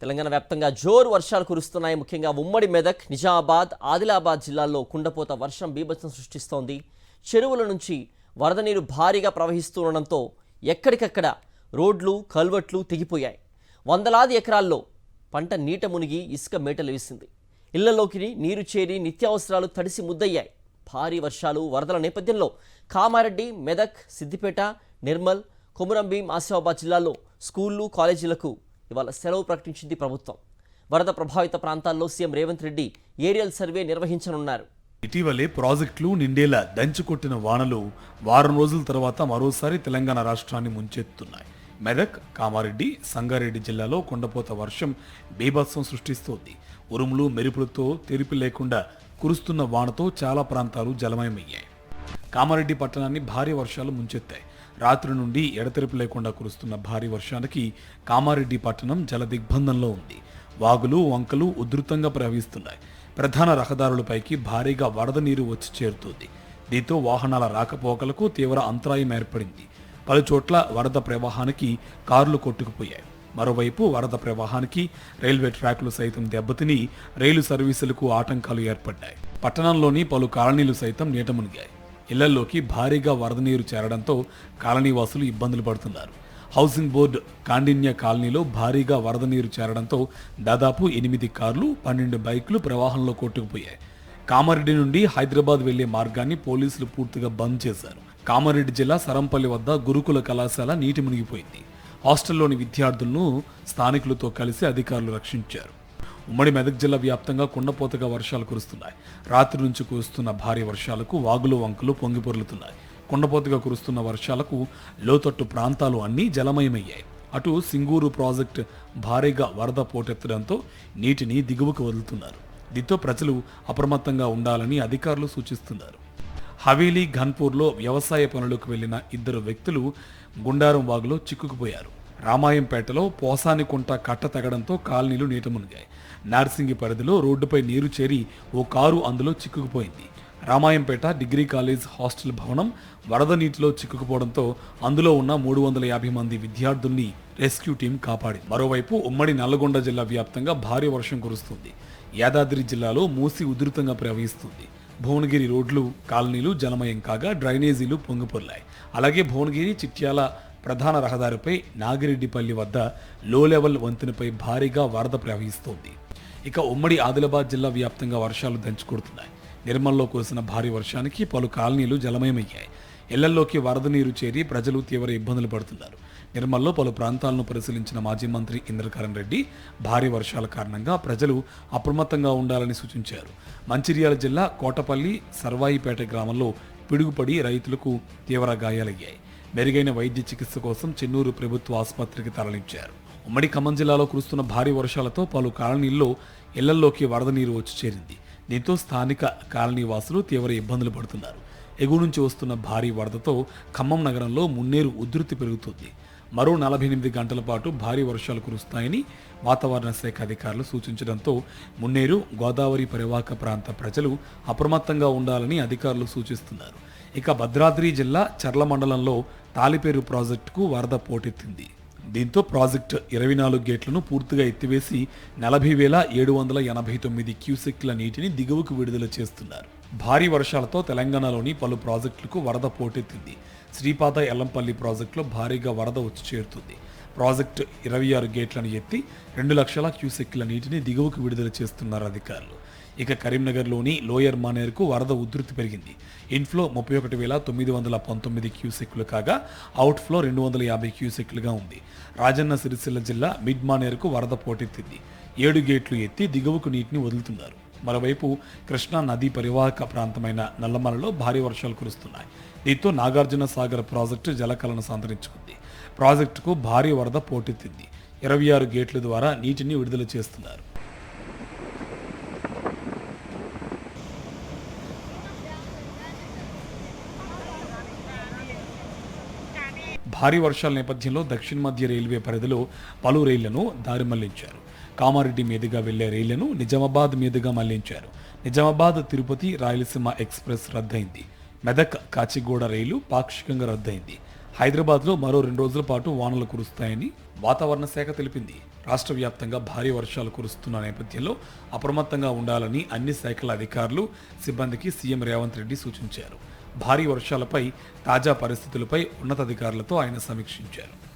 తెలంగాణ వ్యాప్తంగా జోరు వర్షాలు కురుస్తున్నాయి. ముఖ్యంగా ఉమ్మడి మెదక్, నిజామాబాద్, ఆదిలాబాద్ జిల్లాల్లో కుండపోత వర్షం బీభత్సం సృష్టిస్తోంది. చెరువుల నుంచి వరద నీరు భారీగా ప్రవహిస్తుండడంతో ఎక్కడికక్కడ రోడ్లు, కల్వర్ట్లు తెగిపోయాయి. వందలాది ఎకరాల్లో పంట నీట మునిగి ఇసుక మేటలు వేసింది. ఇళ్లలోకి నీరు చేరి నిత్యావసరాలు తడిసి ముద్దయ్యాయి. భారీ వర్షాలు, వరదల నేపథ్యంలో కామారెడ్డి, మెదక్, సిద్దిపేట, నిర్మల్, కొమురంభీం, ఆసిఫాబాద్ జిల్లాల్లో స్కూళ్లు, కాలేజీలకు ఇవాళ సెలవు ప్రకటించింది ప్రభుత్వం. వరద ప్రభావిత ప్రాంతాల్లో CM Revanth Reddy aerial survey నిర్వహించనున్నారు. ఇటీవలే ప్రాజెక్టులు నిండేలా దంచుకొట్టిన వానలు వారం రోజుల తర్వాత మరోసారి తెలంగాణ రాష్ట్రాన్ని ముంచెత్తుతున్నాయి. మెదక్, కామారెడ్డి, సంగారెడ్డి జిల్లాలో కుండపోత వర్షం బీభత్సం సృష్టిస్తోంది. ఉరుములు, మెరుపులతో తెరిపి లేకుండా కురుస్తున్న వానతో చాలా ప్రాంతాలు జలమయమయ్యాయి. కామారెడ్డి పట్టణాన్ని భారీ వర్షాలు ముంచెత్తాయి. రాత్రి నుండి ఎడతెరిపి లేకుండా కురుస్తున్న భారీ వర్షానికి కామారెడ్డి పట్టణం జల దిగ్బంధంలో ఉంది. వాగులు, వంకలు ఉధృతంగా ప్రవహిస్తున్నాయి. ప్రధాన రహదారులపైకి భారీగా వరద నీరు వచ్చి చేరుతోంది. దీంతో వాహనాల రాకపోకలకు తీవ్ర అంతరాయం ఏర్పడింది. పలుచోట్ల వరద ప్రవాహానికి కార్లు కొట్టుకుపోయాయి. మరోవైపు వరద ప్రవాహానికి రైల్వే ట్రాక్లు సైతం దెబ్బతిని రైలు సర్వీసులకు ఆటంకాలు ఏర్పడ్డాయి. పట్టణంలోని పలు కాలనీలు సైతం నీట మునిగాయి. ఇళ్లలోకి భారీగా వరద నీరు చేరడంతో కాలనీవాసులు ఇబ్బందులు పడుతున్నారు. హౌసింగ్ బోర్డు కాండిన్య కాలనీలో భారీగా వరద నీరు చేరడంతో దాదాపు 8 కార్లు, 12 బైకులు ప్రవాహంలో కొట్టుకుపోయాయి. కామారెడ్డి నుండి హైదరాబాద్ వెళ్లే మార్గాన్ని పోలీసులు పూర్తిగా బంద్ చేశారు. కామారెడ్డి జిల్లా సరంపల్లి వద్ద గురుకుల కళాశాల నీటి మునిగిపోయింది. హాస్టల్లోని విద్యార్థులను స్థానికులతో కలిసి అధికారులు రక్షించారు. ఉమ్మడి మెదక్ జిల్లా వ్యాప్తంగా కుండపోతగా వర్షాలు కురుస్తున్నాయి. రాత్రి నుంచి కురుస్తున్న భారీ వర్షాలకు వాగులు, వంకలు పొంగిపొర్లుతున్నాయి. కుండపోతగా కురుస్తున్న వర్షాలకు లోతట్టు ప్రాంతాలు అన్నీ జలమయమయ్యాయి. అటు సింగూరు ప్రాజెక్టు భారీగా వరద పోటెత్తడంతో నీటిని దిగువకు వదులుతున్నారు. దీంతో ప్రజలు అప్రమత్తంగా ఉండాలని అధికారులు సూచిస్తున్నారు. హవేలీ, ఘన్పూర్లో వ్యవసాయ పనులకు వెళ్లిన 2 వ్యక్తులు గుండారం వాగులో చిక్కుకుపోయారు. రామాయంపేటలో పోసానికుంట కట్ట తెగడంతో కాలనీలు నీట మునిగాయి. నార్సింగి పరిధిలో రోడ్డుపై నీరు చేరి ఓ కారు అందులో చిక్కుకుపోయింది. రామాయంపేట డిగ్రీ కాలేజ్ హాస్టల్ భవనం వరద నీటిలో చిక్కుకుపోవడంతో అందులో ఉన్న 350 మంది విద్యార్థుల్ని రెస్క్యూ టీం కాపాడింది. మరోవైపు ఉమ్మడి నల్లగొండ జిల్లా వ్యాప్తంగా భారీ వర్షం కురుస్తుంది. యాదాద్రి జిల్లాలో మూసి ఉధృతంగా ప్రవహిస్తుంది. భువనగిరి రోడ్లు, కాలనీలు జలమయం కాగా డ్రైనేజీలు పొంగిపొర్లాయి. అలాగే భువనగిరి, చిట్యాల ప్రధాన రహదారిపై నాగిరెడ్డిపల్లి వద్ద లో లెవెల్ వంతెనపై భారీగా వరద ప్రవహిస్తోంది. ఇక ఉమ్మడి ఆదిలాబాద్ జిల్లా వ్యాప్తంగా వర్షాలు దంచుకొడుతున్నాయి. నిర్మల్లో కురిసిన భారీ వర్షానికి పలు కాలనీలు జలమయమయ్యాయి. ఇళ్లలోకి వరద నీరు చేరి ప్రజలు తీవ్ర ఇబ్బందులు పడుతున్నారు. నిర్మల్లో పలు ప్రాంతాలను పరిశీలించిన మాజీ మంత్రి ఇంద్రకరణ్ రెడ్డి భారీ వర్షాల కారణంగా ప్రజలు అప్రమత్తంగా ఉండాలని సూచించారు. మంచిర్యాల జిల్లా కోటపల్లి, సర్వాయిపేట గ్రామంలో పిడుగుపడి రైతులకు తీవ్ర గాయాలయ్యాయి. మెరుగైన వైద్య చికిత్స కోసం చెన్నూరు ప్రభుత్వ ఆసుపత్రికి తరలించారు. ఉమ్మడి ఖమ్మం జిల్లాలో కురుస్తున్న భారీ వర్షాలతో పలు కాలనీల్లో ఇళ్లలోకి వరద నీరు వచ్చి చేరింది. దీంతో స్థానిక కాలనీ వాసులు తీవ్ర ఇబ్బందులు పడుతున్నారు. ఎగువ నుంచి వస్తున్న భారీ వరదతో ఖమ్మం నగరంలో మున్నేరు ఉధృతి పెరుగుతుంది. మరో 48 గంటల పాటు భారీ వర్షాలు కురుస్తాయని వాతావరణ శాఖ అధికారులు సూచించడంతో మున్నేరు, గోదావరి పరివాహక ప్రాంత ప్రజలు అప్రమత్తంగా ఉండాలని అధికారులు సూచిస్తున్నారు. ఇక భద్రాద్రి జిల్లా చర్ల మండలంలో తాలిపేరు ప్రాజెక్టుకు వరద పోటెత్తింది. దీంతో ప్రాజెక్టు 24 గేట్లను పూర్తిగా ఎత్తివేసి 40,789 క్యూసెక్ల నీటిని దిగువకు విడుదల చేస్తున్నారు. భారీ వర్షాలతో తెలంగాణలోని పలు ప్రాజెక్టులకు వరద పోటెత్తింది. శ్రీపాద ఎల్లంపల్లి ప్రాజెక్టులో భారీగా వరద వచ్చి చేరుతుంది. ప్రాజెక్టు 26 గేట్లను ఎత్తి 2 లక్షల క్యూసెక్ల నీటిని దిగువకు విడుదల చేస్తున్నారు అధికారులు. ఇక కరీంనగర్లోని లోయర్ మానేరుకు వరద ఉధృతి పెరిగింది. ఇన్ఫ్లో 31,919 క్యూసెక్లు కాగా అవుట్ఫ్లో 250 క్యూసెక్లుగా ఉంది. రాజన్న సిరిసిల్ల జిల్లా మిడ్ మానేరుకు వరద పోటెత్తింది. 7 గేట్లు ఎత్తి దిగువకు నీటిని వదులుతున్నారు. మరోవైపు కృష్ణా నదీ పరివాహక ప్రాంతమైన నల్లమలలో భారీ వర్షాలు కురుస్తున్నాయి. దీంతో నాగార్జున సాగర్ ప్రాజెక్టు జలకలను సంతరించుకుంది. ప్రాజెక్టుకు భారీ వరద పోటెత్తింది. 26 గేట్ల ద్వారా నీటిని విడుదల చేస్తున్నారు. భారీ వర్షాల నేపథ్యంలో దక్షిణ మధ్య రైల్వే పరిధిలో పలు రైళ్లను దారి మళ్లించారు. కామారెడ్డి మీదుగా వెళ్లే రైళ్లను నిజామాబాద్ మీదుగా మళ్లించారు. నిజామాబాద్, తిరుపతి, రాయలసీమ ఎక్స్ప్రెస్ రద్దయింది. మెదక్, కాచిగూడ రైలు పాక్షికంగా రద్దయింది. హైదరాబాద్లో మరో 2 రోజుల పాటు వానలు కురుస్తాయని వాతావరణ శాఖ తెలిపింది. రాష్ట్ర వ్యాప్తంగా భారీ వర్షాలు కురుస్తున్న నేపథ్యంలో అప్రమత్తంగా ఉండాలని అన్ని శాఖల అధికారులు సిబ్బందికి సీఎం రేవంత్ రెడ్డి సూచించారు. భారీ వర్షాలపై తాజా పరిస్థితులపై ఉన్నతాధికారులతో ఆయన సమీక్షించారు.